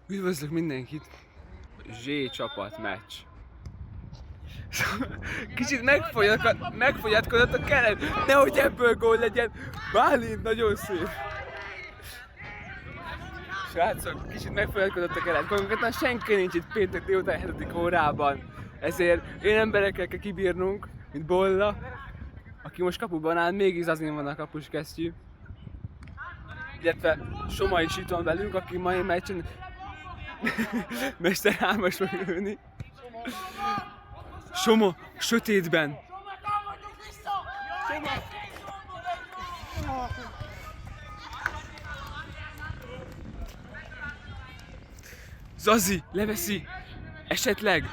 Üdvözlök mindenkit! Z csapat meccs. Kicsit megfogyatkozott a keret, nehogy ebből gól legyen. Bálint nagyon szép. Srácok, kicsit megfogyatkozott a keret. Konkrétan senki nincs itt péntek délután 7. órában. Ezért én emberekkel kell kibírnunk, mint Bolla, aki most kapuban áll, még Zazin van a kapuskesztyű. Illetve Soma is itt van velünk, aki mai meccsen Mester 3-as fog lőni. Soma sötétben. Zazi leveszi. Esetleg.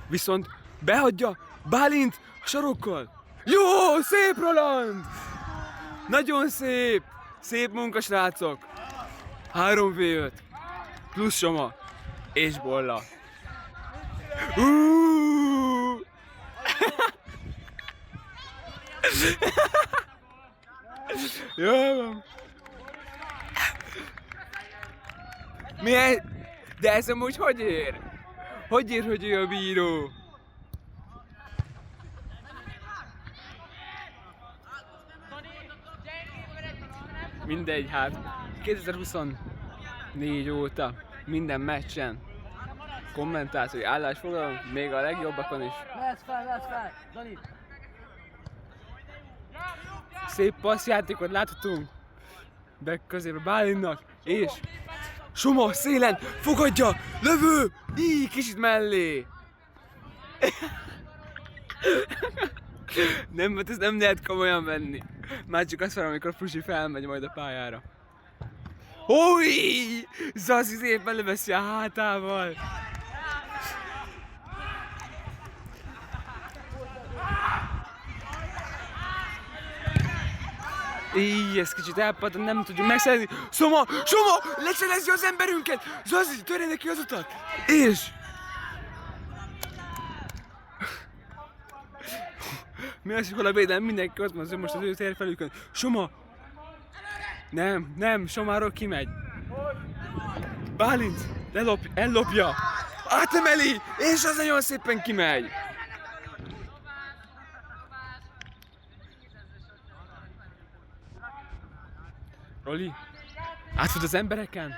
Viszont behagyja Bálint a sarokkal. Jó, szép Roland! Nagyon szép! Szép munka, srácok! 3v5 plusz Soma és Bolla. Jó van! De ez amúgy hogy ér? Hogy ér, hogy ő a bíró? Mindegy, hát 2024 óta minden meccsen kommentációi állásfoglalom, még a legjobbakon is. Lesz fel, Dani! Szép passzjátékot láthatunk be középre Bálintnak, és Soma szélen fogadja, lövő, kicsit mellé. Nem, mert ezt nem lehet komolyan venni. Már csak azt várom, amikor Fusi felmegy majd a pályára. Húj! Zazi szépen leveszi a hátával. Ez kicsit elpattan, nem tudjuk megszerezni. Soma! Lecselezi az emberünket! Zazi, törje neki az utat! És... Mi az, hol a védelem? Mindenki ott van, most az ő térfelükön. Soma! Nem, Somáról kimegy. Bálint ellopja. Átemeli, és az nagyon szépen kimegy. Roli, átfut az embereken.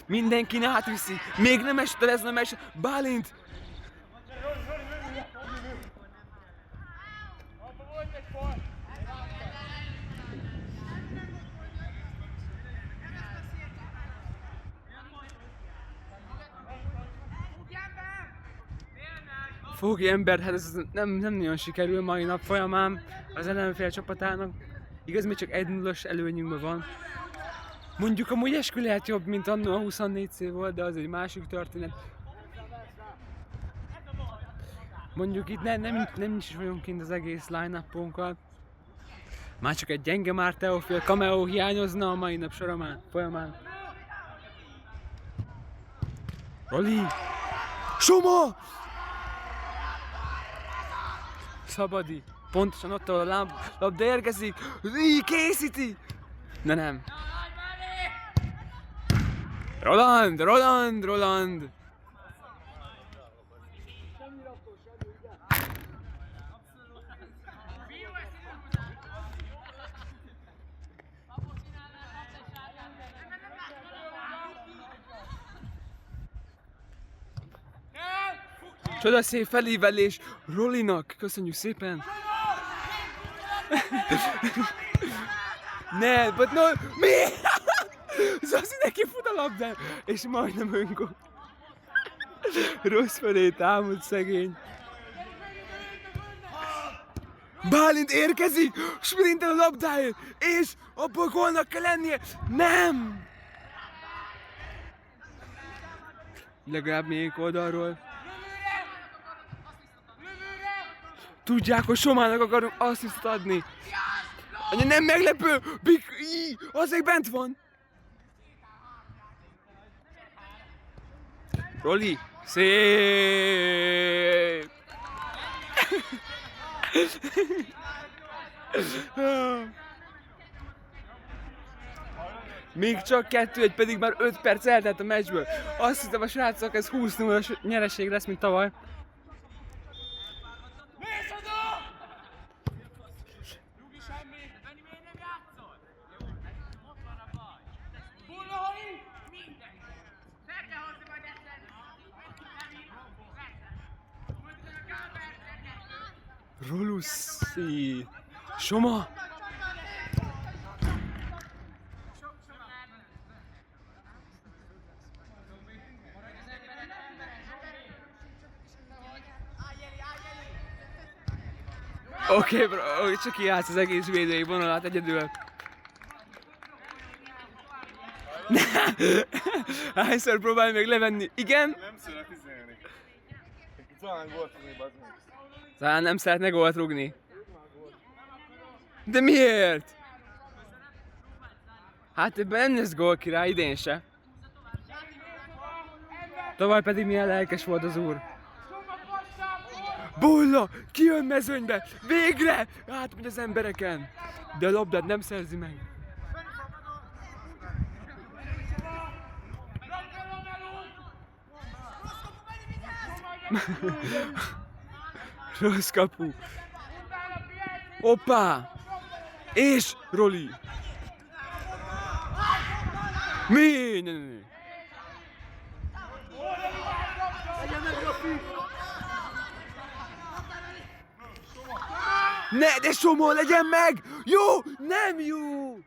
Mindenkin átviszi. Még nem esett el ezen a meccs. Bálint! Fogi ember, hát ez nem nagyon sikerül mai nap folyamán az ellenfél csapatának. Igaz, még csak 1-0-as előnyünkben van. Mondjuk amúgy eskü lehet jobb, mint annó a 24C volt, de az egy másik történet. Mondjuk itt nem is vagyunk kint az egész line-upunkkal. Már csak egy gyenge már Teofil cameo hiányozna a mai nap folyamán. Roli! Soma! Szabadi. Pontosan ott, ahol a labda érkezik. Készíti! De nem. Roland! Csodaszép felívelés Rolinak, köszönjük szépen! Mi? Zazi neki fut a labdán, és majdnem öngól. Rossz felé támad szegény. Bálint érkezik, sprintel a labdáért, és abból gólnak kell lennie. Nem! Legalább még oldalról. Tudják, hogy Somának akarunk asszisztot adni. Anya, nem meglepő! Azért bent van! Roli! Szép! Még csak 2-1, pedig már 5 perc eltelt a meccsből. Azt hittem a srácok, ez 20-0-as nyereség lesz, mint tavaly. Roluszi. Soma. Oké, bro, csak kijátsz az egész védői vonalát egyedül. Hányszor próbálj még levenni? Igen? Nem szeret izélni. Talán gólt rúgni, bazd meg. Talán nem szeretne gólt rúgni. De miért? Hát ebben nem lesz gól király, idén se. Tavaly pedig milyen lelkes volt az úr. Bulla! Kijön mezőnybe! Végre! Átmegy az embereken! De a labdát nem szerzi meg. Rossz kapu. Hoppá! És Roli! Mi? Ne. Ne, de Somó, legyen meg! Jó! Nem jó!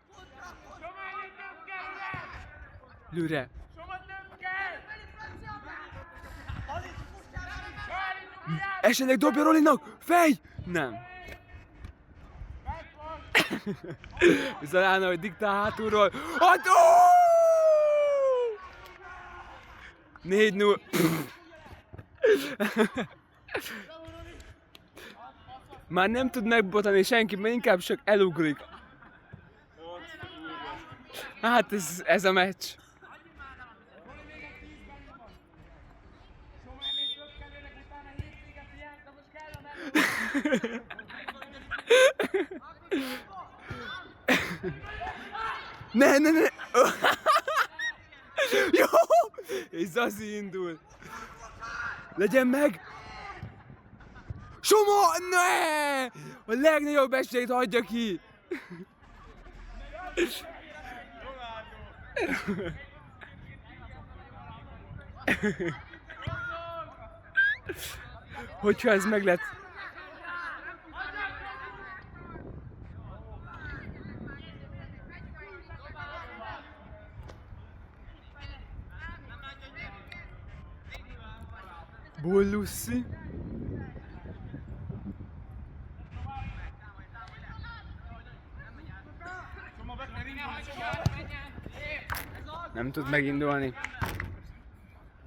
Lőre! Esetleg dobja Rolinak! Fej! Nem. Zalána, hogy diktál hátulról. Adó! 4-0. Már nem tud megbotani senki, mert inkább csak elugrik. Hát ez a meccs. Ne. Jó! És Zazi indul. Legyen meg! Soma! Ne! A legnagyobb esélyt hagyja ki! Hogyha ez meg lett. Bolluszi. Nem tud megindulni.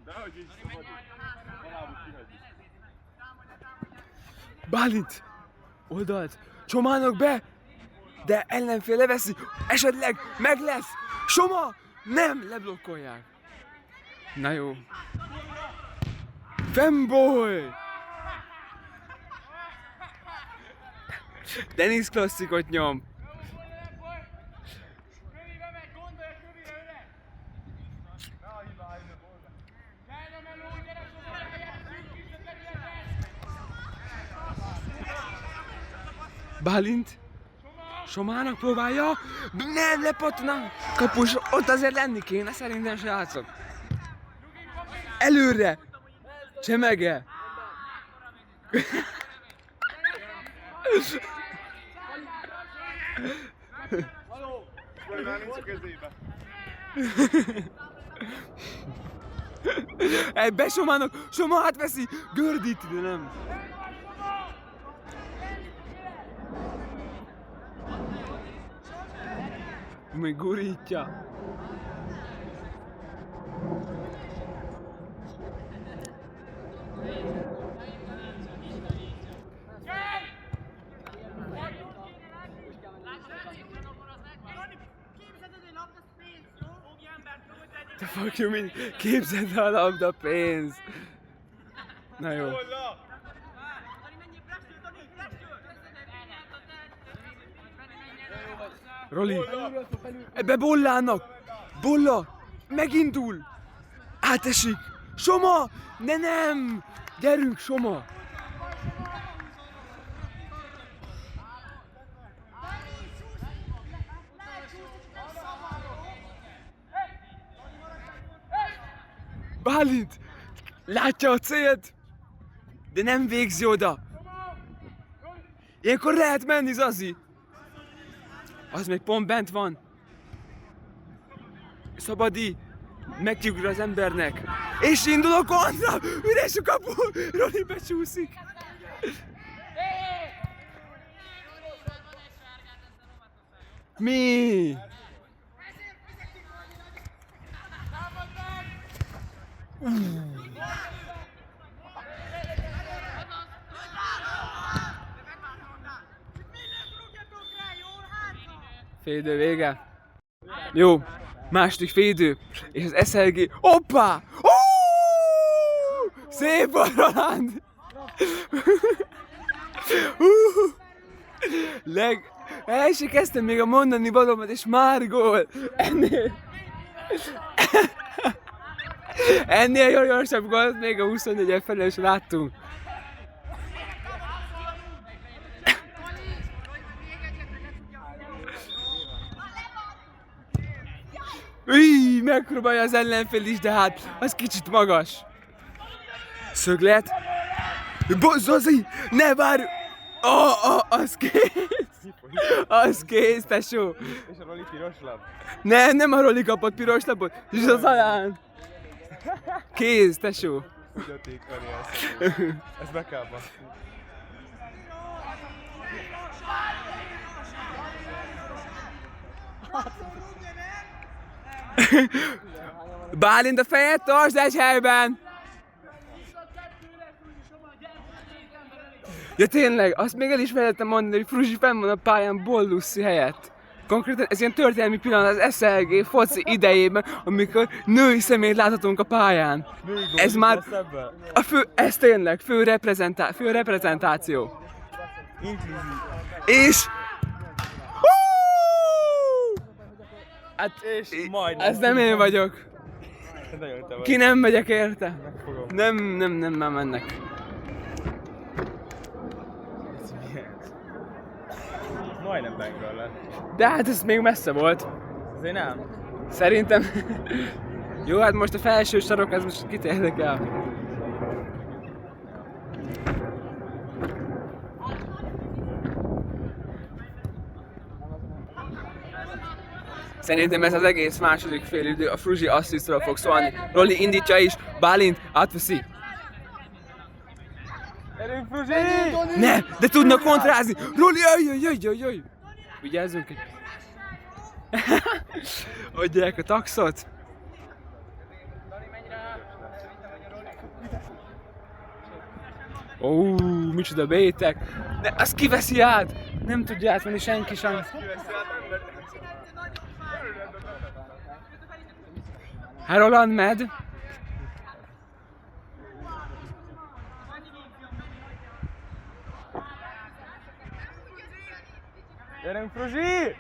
Dehogy így szabad. Alább kihagyni. Bálint! Oldalt! Csomának be! De ellenfél leveszi! Esetleg meg lesz! Soma! Nem! Leblokkolják! Na jó. Femboy! Denis klasszikot nyom! Bálint! Somának próbálja! Nem, lepattanám! Kapus, ott azért lenni kéne szerintem, srácok! Előre! Csemege! Már nincs a kezébe. Ebbe Somának! Soma átveszi! Gördíti, de nem! Még gurítja! Te fuck you, mind képzeld el a labda pénz! Na jó. Roli. Ebbe Bollának. Bolla. Megindul. Átesik. Soma. De nem. Gyerünk, Soma. Bálint. Látja a célt. De nem végzi oda. Ilyenkor lehet menni, Zazi. Az még pont bent van. Szabadi. Megkiugr az embernek. És indul a kontra. Üres a kapu. Roli becsúszik. Mi? Félidő vége. Jó, második félidő. És az SLG. Hoppá! Szép van, Roland! El se kezdtem még a mondani valómat, és már gól! Ennél gyorsabb gólt még a 24 felől is láttunk. Üj, megpróbálja az ellenfél is, de hát az kicsit magas. Szöglet. Zazi, ne várj! Az kész! Az kész, tesó! És a Roli piros lap? Nem a Roli kapott piros lapot, és az alán! Kész, tesó! Fogyatékani ezt be kell baszni. Bálint a fejed, tartsd egy helyben! Ja tényleg, azt még el is felejtettem mondani, hogy Fruzsi fenn van a pályán Bolluszi helyett. Konkrétan ez ilyen történelmi pillanat az SLG foci idejében, amikor női személyt láthatunk a pályán. Ez már ez tényleg fő reprezentáció. Inkluzív. És... Hát, És majd. ez nem én vagyok. Nagyon te vagy. Ki nem megyek érte? Megfogom. Nem már mennek. Majdnem Bengal lett. De hát ez még messze volt. Azért nem. Szerintem... Jó, hát most a felső sarok, ez most kit érdekel. Szerintem ez az egész második félidő, a Fruzsi asszisztról fog szólni. Roli indítja is, Bálint átveszi. Erőnk Fruzsi! Ne, de tudnak kontrázni! Roli, jöjj! Vigyázzunk egy... Adják a taxot. Ó, micsoda bétek! De azt kiveszi át! Nem tudja átvenni senki sem. Hát Roland med. Gyerünk Fruzsi!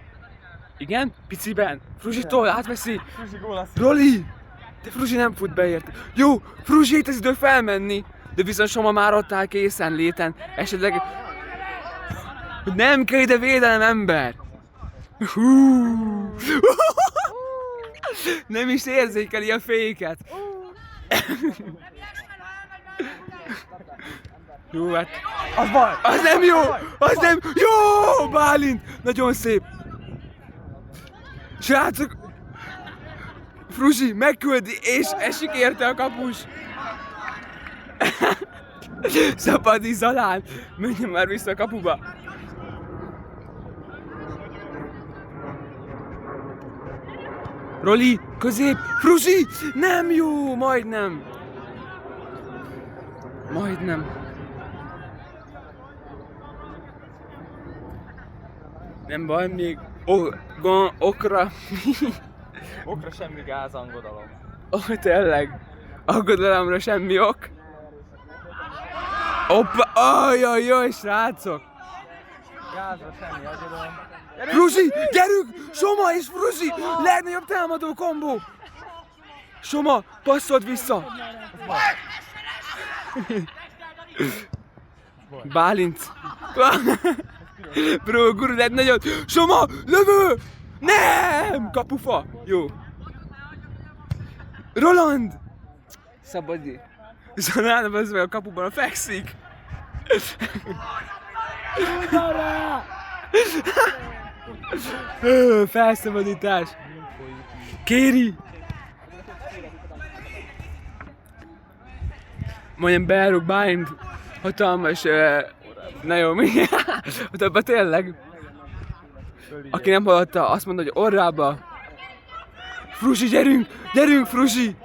Igen? Piciben. Fruzsitól átveszi. Fruzsi gólasz. Roli! De Fruzsi nem fut be érte. Jó, Fruzsi itt az idő felmenni. De viszont Soma már ott áll készen léten. Esetleg... Nem kell ide védelem, ember! Hú. Nem is érzékeli a féket. Jó, hát... Az baj! Az nem jó! Az nem... Jó! Bálint! Nagyon szép! Srácok! Fruzsi megküldi és esik érte a kapus! Szabadi Zalán! Menjen már vissza a kapuba! Roli! Közép! Fruzsi! Nem jó! Majdnem! Majdnem! Nem baj, még okra... Okra semmi gáz, angodalom. Tényleg. Aggodalomra semmi ok. Hoppa! Ajajaj, srácok! Gázra semmi aggodalom. Fruzsi, gyerünk! Soma és Fruzsi! Legnagyobb támadó kombó! Soma, passzold vissza! Bálint! Bro, guru, lehet nagyot! Soma, lövő! Nem! Kapufa! Jó. Roland! Szabadi. Zsanálna az meg a kapuban a fekszik. Felszabadítás. Kéri. Majdnem beárok Bálint. Hatalmas... Na jó, mi? Utána tényleg. Aki nem hallotta, azt mondta, hogy orrába. Fruzsi, gyerünk! Gyerünk, Fruzsi!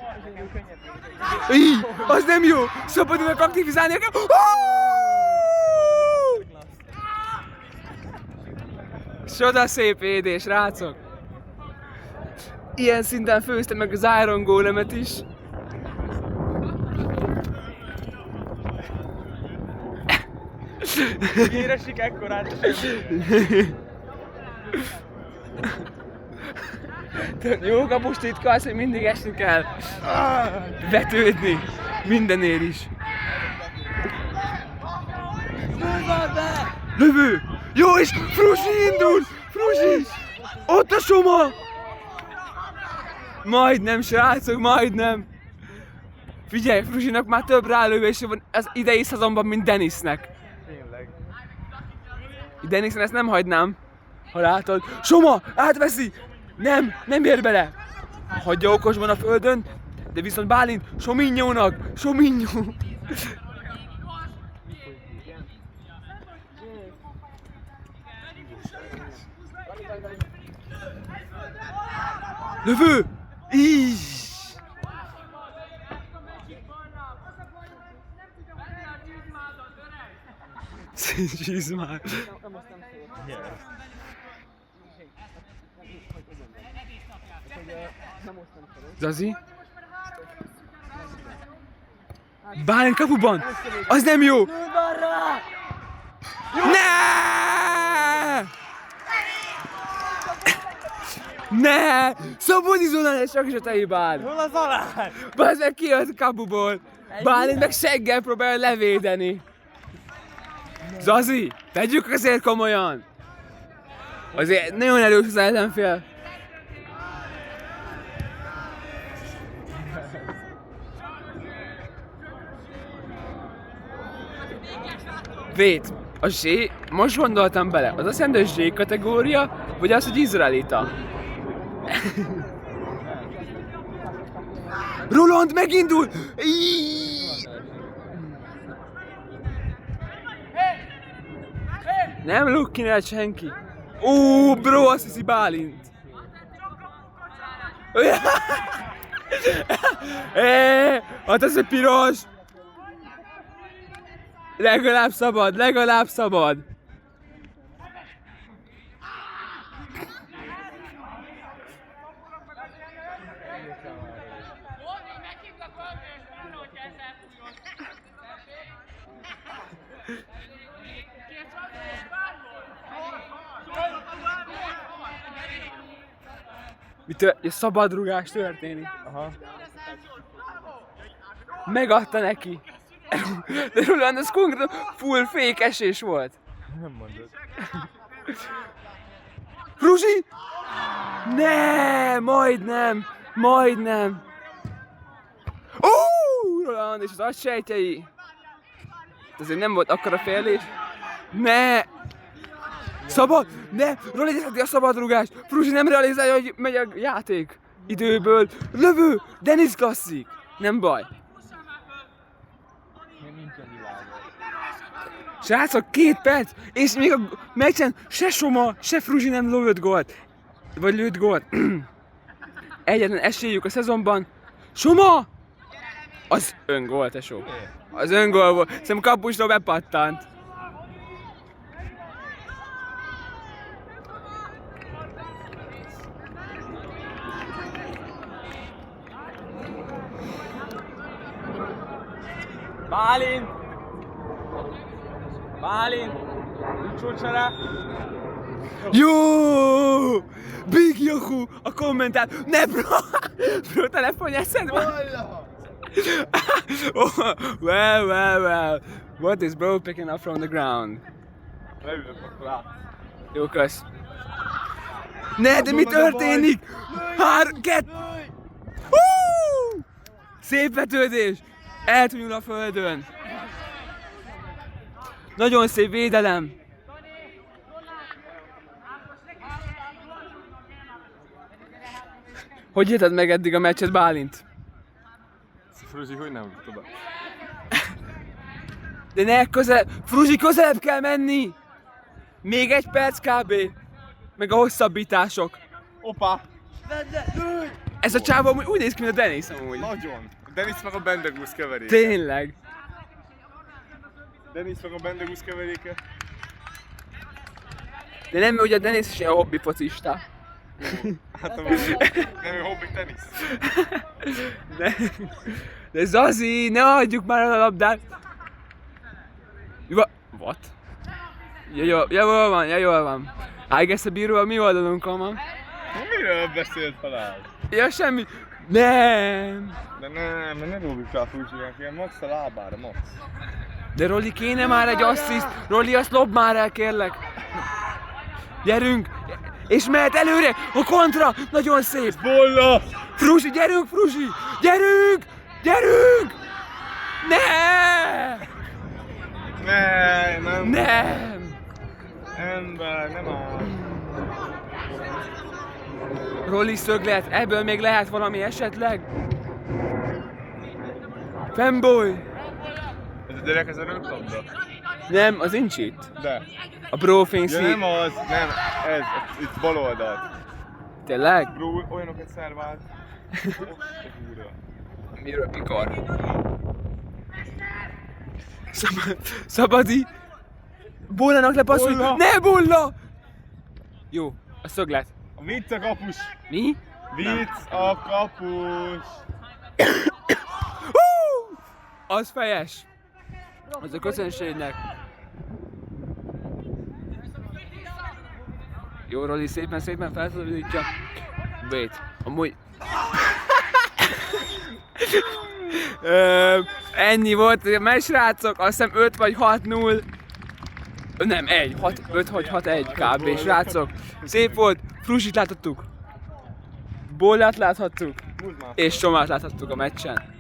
Így! Az nem jó! Szabadulnak aktivizálni kell! Csoda szép édés, srácok! Ilyen szinten főztem meg az Iron Golemet is. Éresik ekkorát Jó kapus titka az, hogy mindig esni kell. Vetődni. Mindenért is. Lövő! Jó, és Fruzsi indul! Fruzsi! Ott a Soma! Majdnem, srácok, majdnem! Figyelj, Fruzsinak már több rálövése van az idei szezonban, mint Denisnek. Tényleg. Denisen ezt nem hagynám, ha látod. Soma! Átveszi! Nem ér bele! Hagyja okosban a földön, de viszont Bálint Sominyónak! Sominyó! Lövő! Így! Zsíz már! Zazi? Bálint kapuban! Az nem jó! Ne! Ne! Szabadi zónán csak is a te hibád! Hol az alá? Bazd meg kijött a kapuból! Bálint meg seggel próbálja levédeni! Zazi! Tegyük azért komolyan! Azért nagyon erős az ellenfél! Wait, a Z, most gondoltam bele, az azt jelenti, hogy Z kategória, vagy az, hogy izraelita? Roland megindul! Nem lukkinál senki. Ó, bro, azt hiszi Bálint. Hát ez egy piros! Legalább szabad, legalább szabad! Egy szabadrugás történik. Aha. Megadta neki. De Roland, ez konkrétan full fake esés volt. Nem mondod. Fruzsi! Ne, majdnem, majdnem. Roland és az agysejtjei. Azért nem volt akkora félés. Ne! Szabad! Ne! Roland észreveti a szabadrugást! Fruzsi nem realizálja, hogy megy a játék időből. Lövő! Denis klasszik! Nem baj. Srácok, 2 perc, és még a meccsen se Soma, se Fruzsi nem lőtt gólt. Vagy lőtt gólt. Egyetlen esélyük a szezonban. Soma! Az öngól, tesó. Az öngól volt. Szerintem kapusról bepattant. Bálint! Bálint! Nincs csúcsere! Jó! Big Yahoo! A kommentár... Ne bro! Bro, telefonja eszedbe? Oh, well. What is bro picking up from the ground? Leülök akkor át. Jó, kösz. Ne, de mi történik? Szép vetődés! Eltűnül a földön. Nagyon szép védelem. Hogy érted meg eddig a meccset, Bálint? Fruzsi, hogy nem tudod? De ne közelebb, Fruzsi, közelebb kell menni! Még egy perc kb. Meg a hosszabbítások. Opa! Ez a csávó amúgy úgy néz ki, mint a Dennis amúgy. Nagyon! Dennis meg a Bendegusz keveréke. Tényleg. Dennis meg a Bendegusz keveréke. De nem, hogy a Dennis is ilyen hobbi focista. Hát nem ő hobbi tenisz. De Zazi, ne hagyjuk már el a labdát. What? Ja, jól van. I guess a bíró a mi oldalunkon van. Miről beszélt halál? Ja, semmi. Nem. De nem, mert ne dobjuk rá Fruzsinak, ilyen max a lábára, max. De Roli, kéne már egy assziszt. Roli, azt lob már el, kérlek. Gyerünk. És mehet előre. A kontra. Nagyon szép. Bolla! Fruzsi, gyerünk, Fruzsi. Gyerünk. Ne! Nem. Ember, nem áll. Roli szöglet, ebből még lehet valami esetleg? Fanboy! Ez a gyerek, ez a röplabda? Nem, az nincs itt. De. A Brofings Ja, nem az, nem, ez, itt bal oldalt. Tényleg? Bro, olyanokat szervált. Miről mikor? Szabadi! Bullának lepasszolj! Bulla! Ne Bulla! Jó, a szöglet. A vicc a kapus! Mi? Vicc a kapus! Az fejes! Az a közönségnek. Jó, Roli, szépen felszabadítja. Wait, amúgy... Ennyi volt, mert srácok, azt hiszem 5 vagy 6-0. Nem, 5 vagy 6-1 kb. Srácok, szép volt, Fruzsit láthattuk. Bollát láthattuk. És Somát láthattuk a meccsen.